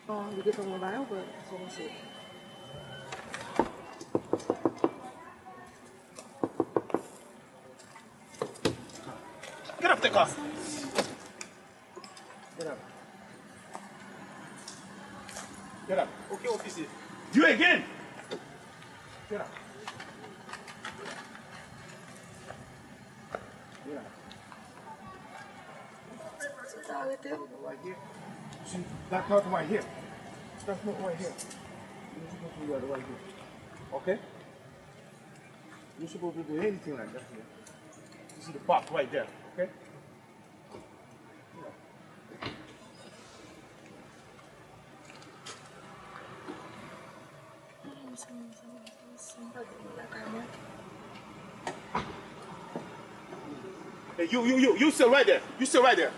이게 더 나아요? 저것이. Get up the car. Get up. Get up. Okay, officer. You again. Get up. Get up. Right here. See, that not right here. That's not right here. You're supposed to do that right here. Okay? You're supposed to do anything like that here. You see the box right there, okay? Hey, you sit right there. You sit right there.